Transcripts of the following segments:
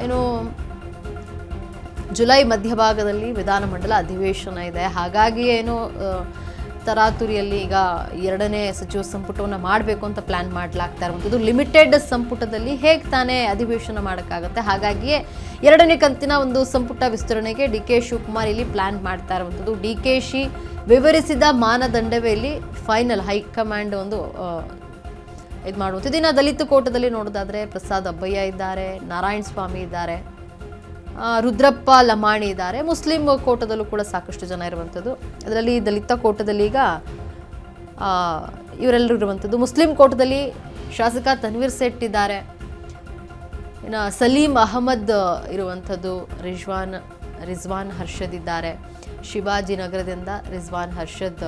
ಏನು ಜುಲೈ ಮಧ್ಯಭಾಗದಲ್ಲಿ ವಿಧಾನಮಂಡಲ ಅಧಿವೇಶನ ಇದೆ. ಹಾಗಾಗಿ ಏನು ತರಾತುರಿಯಲ್ಲಿ ಈಗ 2ನೇ ಸಚಿವ ಸಂಪುಟವನ್ನು ಮಾಡಬೇಕು ಅಂತ ಪ್ಲಾನ್ ಮಾಡಲಾಗ್ತಾ ಇರುವಂಥದ್ದು. ಲಿಮಿಟೆಡ್ ಸಂಪುಟದಲ್ಲಿ ಹೇಗೆ ತಾನೇ ಅಧಿವೇಶನ ಮಾಡೋಕ್ಕಾಗುತ್ತೆ. ಹಾಗಾಗಿಯೇ 2ನೇ ಕಂತಿನ ಒಂದು ಸಂಪುಟ ವಿಸ್ತರಣೆಗೆ ಡಿ ಕೆ ಶಿವಕುಮಾರ್ ಇಲ್ಲಿ ಪ್ಲಾನ್ ಮಾಡ್ತಾ ಇರುವಂಥದ್ದು. ಡಿ ಕೆ ಶಿ ವಿವರಿಸಿದ ಮಾನದಂಡವೇ ಇಲ್ಲಿ ಫೈನಲ್. ಹೈಕಮಾಂಡ್ ಒಂದು ಇದು ಮಾಡುವಂಥದ್ದು. ಇನ್ನು ದಲಿತ ಕೋಟದಲ್ಲಿ ನೋಡೋದಾದರೆ ಪ್ರಸಾದ್ ಅಬ್ಬಯ್ಯ ಇದ್ದಾರೆ, ನಾರಾಯಣ ಸ್ವಾಮಿ ಇದ್ದಾರೆ, ರುದ್ರಪ್ಪ ಲಮಾಣಿ ಇದ್ದಾರೆ. ಮುಸ್ಲಿಂ ಕೋಟದಲ್ಲೂ ಕೂಡ ಸಾಕಷ್ಟು ಜನ ಇರುವಂಥದ್ದು. ಅದರಲ್ಲಿ ದಲಿತ ಕೋಟದಲ್ಲಿ ಈಗ ಇವರೆಲ್ಲರೂ ಇರುವಂಥದ್ದು. ಮುಸ್ಲಿಂ ಕೋಟದಲ್ಲಿ ಶಾಸಕ ತನ್ವೀರ್ ಸೇಠ್ ಇದ್ದಾರೆ, ಇನ್ನು ಸಲೀಂ ಅಹಮದ್ ಇರುವಂಥದ್ದು, ರಿಜ್ವಾನ್ ಹರ್ಷದ್ ಇದ್ದಾರೆ, ಶಿವಾಜಿನಗರದಿಂದ ರಿಜ್ವಾನ್ ಹರ್ಷದ್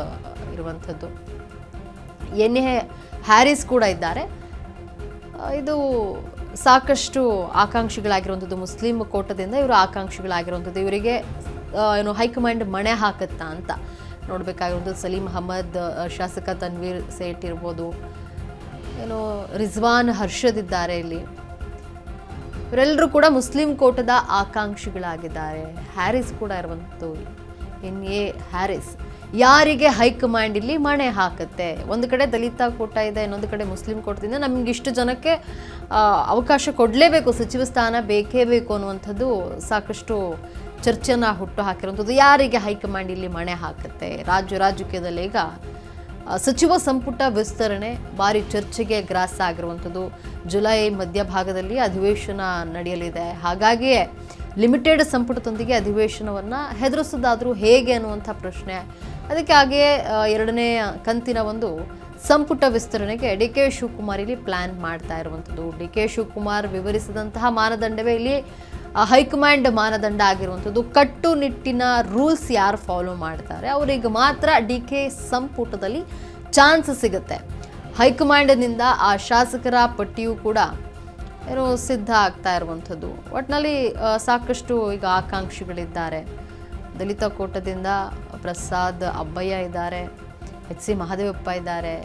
ಇರುವಂಥದ್ದು, ಎನ್ ಎ ಹ್ಯಾರಿಸ್ ಕೂಡ ಇದ್ದಾರೆ. ಇದು ಸಾಕಷ್ಟು ಆಕಾಂಕ್ಷಿಗಳಾಗಿರುವಂಥದ್ದು. ಮುಸ್ಲಿಂ ಕೋಟದಿಂದ ಇವರು ಆಕಾಂಕ್ಷಿಗಳಾಗಿರುವಂಥದ್ದು. ಇವರಿಗೆ ಏನು ಹೈಕಮಾಂಡ್ ಮಣೆ ಹಾಕುತ್ತಾ ಅಂತ ನೋಡಬೇಕಾಗಿರುವಂಥದ್ದು. ಸಲೀಂ ಅಹಮದ್, ಶಾಸಕ ತನ್ವೀರ್ ಸೇಠ್ ಇರ್ಬೋದು, ಏನು ರಿಜ್ವಾನ್ ಹರ್ಷದ್ ಇದ್ದಾರೆ. ಇಲ್ಲಿ ಇವರೆಲ್ಲರೂ ಕೂಡ ಮುಸ್ಲಿಂ ಕೋಟದ ಆಕಾಂಕ್ಷಿಗಳಾಗಿದ್ದಾರೆ. ಹ್ಯಾರಿಸ್ ಕೂಡ ಇರುವಂಥದ್ದು, ಎನ್ ಎ ಹ್ಯಾರಿಸ್. ಯಾರಿಗೆ ಹೈಕಮಾಂಡ್ ಇಲ್ಲಿ ಮಣೆ ಹಾಕುತ್ತೆ. ಒಂದು ಕಡೆ ದಲಿತ ಕೋಟ ಇದೆ, ಇನ್ನೊಂದು ಕಡೆ ಮುಸ್ಲಿಂ ಕೋಟದಿಂದ ನಮ್ಗೆ ಇಷ್ಟು ಜನಕ್ಕೆ ಅವಕಾಶ ಕೊಡಲೇಬೇಕು, ಸಚಿವ ಸ್ಥಾನ ಬೇಕೇ ಬೇಕು ಅನ್ನುವಂಥದ್ದು ಸಾಕಷ್ಟು ಚರ್ಚೆನ ಹುಟ್ಟು ಹಾಕಿರುವಂಥದ್ದು. ಯಾರಿಗೆ ಹೈಕಮಾಂಡ್ ಇಲ್ಲಿ ಮಣೆ ಹಾಕುತ್ತೆ. ರಾಜಕೀಯದಲ್ಲಿ ಈಗ ಸಚಿವ ಸಂಪುಟ ವಿಸ್ತರಣೆ ಭಾರಿ ಚರ್ಚೆಗೆ ಗ್ರಾಸ ಆಗಿರುವಂಥದ್ದು. ಜುಲೈ ಮಧ್ಯಭಾಗದಲ್ಲಿ ಅಧಿವೇಶನ ನಡೆಯಲಿದೆ. ಹಾಗಾಗಿಯೇ ಲಿಮಿಟೆಡ್ ಸಂಪುಟದೊಂದಿಗೆ ಅಧಿವೇಶನವನ್ನು ಹೆದರಿಸೋದಾದರೂ ಹೇಗೆ ಅನ್ನುವಂಥ ಪ್ರಶ್ನೆ. ಅದಕ್ಕೆ ಹಾಗೆಯೇ 2ನೇ ಕಂತಿನ ಒಂದು ಸಂಪುಟ ವಿಸ್ತರಣೆಗೆ ಡಿ ಕೆ ಶಿವಕುಮಾರ್ ಇಲ್ಲಿ ಪ್ಲಾನ್ ಮಾಡ್ತಾ ಇರುವಂಥದ್ದು. ಡಿ ಕೆ ಶಿವಕುಮಾರ್ ವಿವರಿಸಿದಂತಹ ಮಾನದಂಡವೇ ಇಲ್ಲಿ ಹೈಕಮಾಂಡ್ ಮಾನದಂಡ ಆಗಿರುವಂಥದ್ದು. ಕಟ್ಟುನಿಟ್ಟಿನ ರೂಲ್ಸ್ ಯಾರು ಫಾಲೋ ಮಾಡ್ತಾರೆ ಅವರಿಗೆ ಮಾತ್ರ ಡಿ ಕೆ ಸಂಪುಟದಲ್ಲಿ ಚಾನ್ಸ್ ಸಿಗುತ್ತೆ. ಹೈಕಮಾಂಡ್ನಿಂದ ಆ ಶಾಸಕರ ಪಟ್ಟಿಯೂ ಕೂಡ ಏನೋ ಸಿದ್ಧ ಆಗ್ತಾ ಇರುವಂಥದ್ದು. ಒಟ್ಟಿನಲ್ಲಿ ಸಾಕಷ್ಟು ಈಗ ಆಕಾಂಕ್ಷಿಗಳಿದ್ದಾರೆ. ದಲಿತ ಕೋಟದಿಂದ ಪ್ರಸಾದ್ ಅಬ್ಬಯ್ಯ ಇದ್ದಾರೆ, ಎಚ್ ಸಿ ಮಹದೇವಪ್ಪ ಇದ್ದಾರೆ.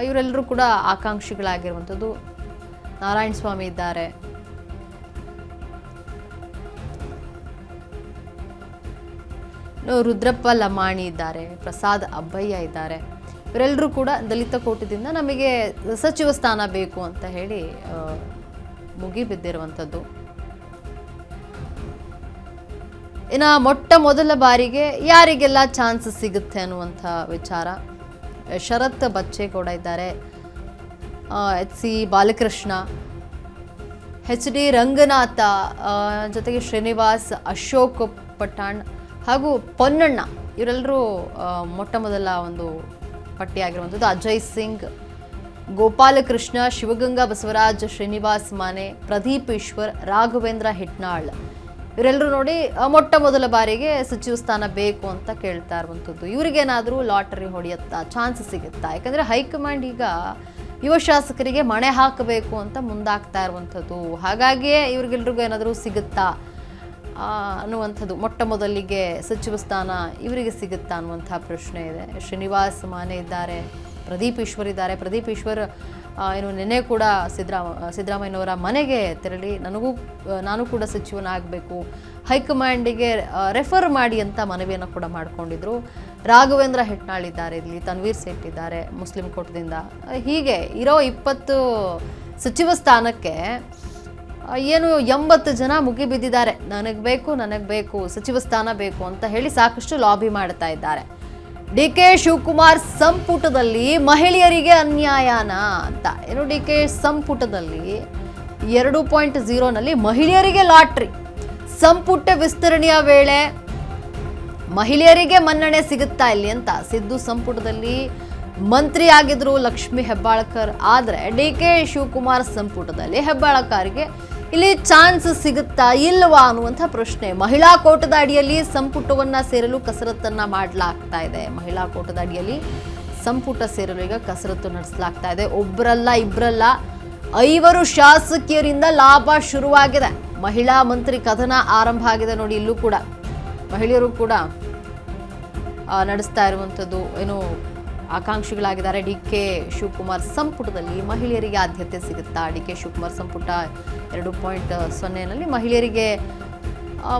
ಇವರೆಲ್ಲರೂ ಕೂಡ ಆಕಾಂಕ್ಷಿಗಳಾಗಿರುವಂಥದ್ದು. ನಾರಾಯಣ ಸ್ವಾಮಿ ಇದ್ದಾರೆ. ರುದ್ರಪ್ಪ ಲಮಾಣಿ ಇದ್ದಾರೆ, ಪ್ರಸಾದ್ ಅಬ್ಬಯ್ಯ ಇದ್ದಾರೆ. ಇವರೆಲ್ಲರೂ ಕೂಡ ದಲಿತ ಕೋಟದಿಂದ ನಮಗೆ ಸಚಿವ ಸ್ಥಾನ ಬೇಕು ಅಂತ ಹೇಳಿ ಮುಗಿಬಿದ್ದಿರುವಂಥದ್ದು. ಇನ್ನು ಮೊಟ್ಟ ಮೊದಲ ಬಾರಿಗೆ ಯಾರಿಗೆಲ್ಲ ಚಾನ್ಸ್ ಸಿಗುತ್ತೆ ಅನ್ನುವಂಥ ವಿಚಾರ. ಶರತ್ ಬಚ್ಚೇಗೌಡ ಇದ್ದಾರೆ, H C Balakrishna, H D Ranganatha, ಜೊತೆಗೆ ಶ್ರೀನಿವಾಸ್, ಅಶೋಕ್ ಪಠಾಣ್ ಹಾಗೂ ಪೊನ್ನಣ್ಣ ಇವರೆಲ್ಲರೂ ಮೊಟ್ಟ ಮೊದಲ ಒಂದು ಪಟ್ಟಿಯಾಗಿರುವಂಥದ್ದು. ಅಜಯ್ ಸಿಂಗ್, ಗೋಪಾಲಕೃಷ್ಣ, ಶಿವಗಂಗಾ ಬಸವರಾಜ್, ಶ್ರೀನಿವಾಸ್ ಮಾನೆ, ಪ್ರದೀಪ್ ಈಶ್ವರ್, ರಾಘವೇಂದ್ರ ಹಿಟ್ನಾಳ್ ಇವರೆಲ್ಲರೂ ನೋಡಿ ಮೊಟ್ಟ ಮೊದಲ ಬಾರಿಗೆ ಸಚಿವ ಸ್ಥಾನ ಬೇಕು ಅಂತ ಕೇಳ್ತಾ ಇರುವಂಥದ್ದು. ಇವರಿಗೇನಾದರೂ ಲಾಟರಿ ಹೊಡೆಯುತ್ತಾ, ಚಾನ್ಸ್ ಸಿಗುತ್ತಾ? ಯಾಕಂದರೆ ಹೈಕಮಾಂಡ್ ಈಗ ಯುವ ಶಾಸಕರಿಗೆ ಮಣೆ ಹಾಕಬೇಕು ಅಂತ ಮುಂದಾಗ್ತಾ ಇರುವಂಥದ್ದು. ಹಾಗಾಗಿಯೇ ಇವ್ರಿಗೆಲ್ರಿಗೂ ಏನಾದರೂ ಸಿಗುತ್ತಾ ಅನ್ನುವಂಥದ್ದು. ಮೊಟ್ಟ ಮೊದಲಿಗೆ ಸಚಿವ ಸ್ಥಾನ ಇವರಿಗೆ ಸಿಗುತ್ತಾ ಅನ್ನುವಂಥ ಪ್ರಶ್ನೆ ಇದೆ. ಶ್ರೀನಿವಾಸ್ ಮಾನೆ ಇದ್ದಾರೆ, ಪ್ರದೀಪ್ ಈಶ್ವರ್ ಇದ್ದಾರೆ. ಪ್ರದೀಪ್ ಈಶ್ವರ್ ಏನು ನಿನ್ನೆ ಕೂಡ ಸಿದ್ದರಾಮಯ್ಯನವರ ಮನೆಗೆ ತೆರಳಿ ನಾನು ಕೂಡ ಸಚಿವನಾಗಬೇಕು, ಹೈಕಮಾಂಡಿಗೆ ರೆಫರ್ ಮಾಡಿ ಅಂತ ಮನವಿಯನ್ನು ಕೂಡ ಮಾಡಿಕೊಂಡಿದ್ರು. ರಾಘವೇಂದ್ರ ಹಿಟ್ನಾಳ್ ಇದ್ದಾರೆ, ಇಲ್ಲಿ ತನ್ವೀರ್ ಸೇಠ್ ಇದ್ದಾರೆ ಮುಸ್ಲಿಂ ಕೋಟದಿಂದ. ಹೀಗೆ ಇರೋ 20 ಸಚಿವ ಸ್ಥಾನಕ್ಕೆ ಏನು 80 ಜನ ಮುಗಿಬಿದ್ದಿದ್ದಾರೆ. ನನಗೆ ಬೇಕು ಸಚಿವ ಸ್ಥಾನ ಬೇಕು ಅಂತ ಹೇಳಿ ಸಾಕಷ್ಟು ಲಾಬಿ ಮಾಡ್ತಾ ಇದ್ದಾರೆ. ಡಿ ಕೆ ಶಿವಕುಮಾರ್ ಸಂಪುಟದಲ್ಲಿ ಮಹಿಳೆಯರಿಗೆ ಅನ್ಯಾಯನ ಅಂತ ಏನು ಡಿ ಕೆ ಸಂಪುಟದಲ್ಲಿ 2.0ನಲ್ಲಿ ಮಹಿಳೆಯರಿಗೆ ಲಾಟ್ರಿ. ಸಂಪುಟ ವಿಸ್ತರಣೆಯ ವೇಳೆ ಮಹಿಳೆಯರಿಗೆ ಮನ್ನಣೆ ಸಿಗುತ್ತಾ ಇಲ್ಲಿ ಅಂತ. ಸಿದ್ದು ಸಂಪುಟದಲ್ಲಿ ಮಂತ್ರಿ ಆಗಿದ್ರು ಲಕ್ಷ್ಮಿ ಹೆಬ್ಬಾಳ್ಕರ್, ಆದರೆ ಡಿ ಕೆ ಶಿವಕುಮಾರ್ ಸಂಪುಟದಲ್ಲಿ ಹೆಬ್ಬಾಳ್ಕರ್ಗೆ ಇಲ್ಲಿ ಚಾನ್ಸ್ ಸಿಗುತ್ತಾ ಇಲ್ವಾ ಅನ್ನುವಂಥ ಪ್ರಶ್ನೆ. ಮಹಿಳಾ ಕೋಟದ ಅಡಿಯಲ್ಲಿ ಸಂಪುಟವನ್ನ ಸೇರಲು ಕಸರತ್ತನ್ನ ಮಾಡಲಾಗ್ತಾ ಇದೆ. ಮಹಿಳಾ ಕೋಟದ ಅಡಿಯಲ್ಲಿ ಸಂಪುಟ ಸೇರಲು ಈಗ ಕಸರತ್ತು ನಡೆಸಲಾಗ್ತಾ ಇದೆ. ಒಬ್ಬರಲ್ಲ ಇಬ್ಬರಲ್ಲ 5 ಶಾಸಕಿಯರಿಂದ ಲಾಭ ಶುರುವಾಗಿದೆ. ಮಹಿಳಾ ಮಂತ್ರಿ ಕಥನ ಆರಂಭ ಆಗಿದೆ ನೋಡಿ. ಇಲ್ಲೂ ಕೂಡ ಮಹಿಳೆಯರು ಕೂಡ ನಡೆಸ್ತಾ ಇರುವಂಥದ್ದು ಏನು ಆಕಾಂಕ್ಷಿಗಳಾಗಿದ್ದಾರೆ. ಡಿ ಕೆ ಶಿವಕುಮಾರ್ ಸಂಪುಟದಲ್ಲಿ ಮಹಿಳೆಯರಿಗೆ ಆದ್ಯತೆ ಸಿಗುತ್ತಾ? ಡಿ ಕೆ ಶಿವಕುಮಾರ್ ಸಂಪುಟ 2.0ನಲ್ಲಿ ಮಹಿಳೆಯರಿಗೆ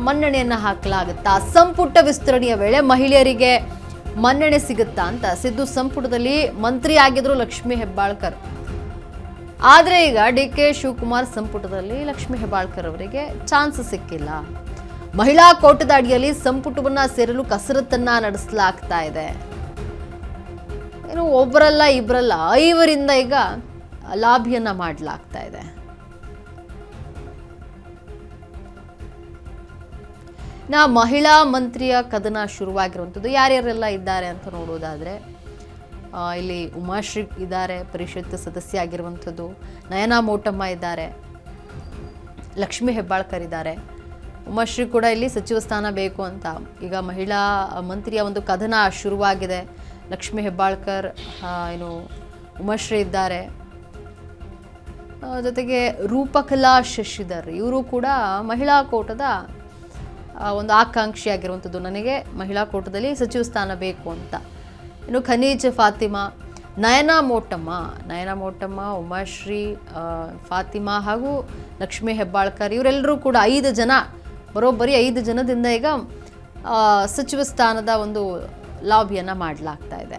ಮನ್ನಣೆಯನ್ನು ಹಾಕಲಾಗುತ್ತಾ? ಸಂಪುಟ ವಿಸ್ತರಣೆಯ ವೇಳೆ ಮಹಿಳೆಯರಿಗೆ ಮನ್ನಣೆ ಸಿಗುತ್ತಾ ಅಂತ ಸಿದ್ದು ಸಂಪುಟದಲ್ಲಿ ಮಂತ್ರಿ ಆಗಿದ್ರು ಲಕ್ಷ್ಮೀ ಹೆಬ್ಬಾಳ್ಕರ್. ಆದರೆ ಈಗ ಡಿ ಕೆ ಶಿವಕುಮಾರ್ ಸಂಪುಟದಲ್ಲಿ ಲಕ್ಷ್ಮೀ ಹೆಬ್ಬಾಳ್ಕರ್ ಅವರಿಗೆ ಚಾನ್ಸ್ ಸಿಕ್ಕಿಲ್ಲ. ಮಹಿಳಾ ಕೋಟದ ಅಡಿಯಲ್ಲಿ ಸಂಪುಟವನ್ನ ಸೇರಲು ಕಸರತ್ತನ್ನ ನಡೆಸಲಾಗ್ತಾ ಇದೆ. ಏನು ಒಬ್ಬರಲ್ಲ ಇಬ್ಬರಲ್ಲ 5ರಿಂದ ಈಗ ಲಾಬಿಯನ್ನ ಮಾಡಲಾಗ್ತಾ ಇದೆ. ಮಹಿಳಾ ಮಂತ್ರಿಯ ಕದನ ಶುರುವಾಗಿರುವಂಥದ್ದು ಯಾರ್ಯಾರೆಲ್ಲ ಇದ್ದಾರೆ ಅಂತ ನೋಡೋದಾದ್ರೆ ಇಲ್ಲಿ ಉಮಾಶ್ರೀ ಇದ್ದಾರೆ, ಪರಿಷತ್ ಸದಸ್ಯ ಆಗಿರುವಂಥದ್ದು. ನಯನಾ ಮೋಟಮ್ಮ ಇದ್ದಾರೆ, ಲಕ್ಷ್ಮೀ ಹೆಬ್ಬಾಳ್ಕರ್ ಇದ್ದಾರೆ. ಉಮಾಶ್ರೀ ಕೂಡ ಇಲ್ಲಿ ಸಚಿವ ಸ್ಥಾನ ಬೇಕು ಅಂತ ಈಗ ಮಹಿಳಾ ಮಂತ್ರಿಯ ಒಂದು ಕದನ ಶುರುವಾಗಿದೆ. ಲಕ್ಷ್ಮೀ ಹೆಬ್ಬಾಳ್ಕರ್ ಉಮಾಶ್ರೀ ಇದ್ದಾರೆ, ಜೊತೆಗೆ ರೂಪಕಲಾ ಶಶಿಧರ್ ಇವರು ಕೂಡ ಮಹಿಳಾ ಕೋಟದ ಒಂದು ಆಕಾಂಕ್ಷಿಯಾಗಿರುವಂಥದ್ದು. ನನಗೆ ಮಹಿಳಾ ಕೋಟದಲ್ಲಿ ಸಚಿವ ಸ್ಥಾನ ಬೇಕು ಅಂತ. ಇನ್ನು ಖನೀಜ್ ಫಾತಿಮಾ, ನಯನಾ ಮೋಟಮ್ಮ, ಉಮಾಶ್ರೀ, ಫಾತಿಮಾ ಹಾಗೂ ಲಕ್ಷ್ಮೀ ಹೆಬ್ಬಾಳ್ಕರ್ ಇವರೆಲ್ಲರೂ ಕೂಡ 5 ಜನ, ಬರೋಬ್ಬರಿ 5 ಜನದಿಂದ ಈಗ ಸಚಿವ ಸ್ಥಾನದ ಒಂದು ಲಾಬಿಯನ್ನು ಮಾಡಲಾಗ್ತಾ ಇದೆ.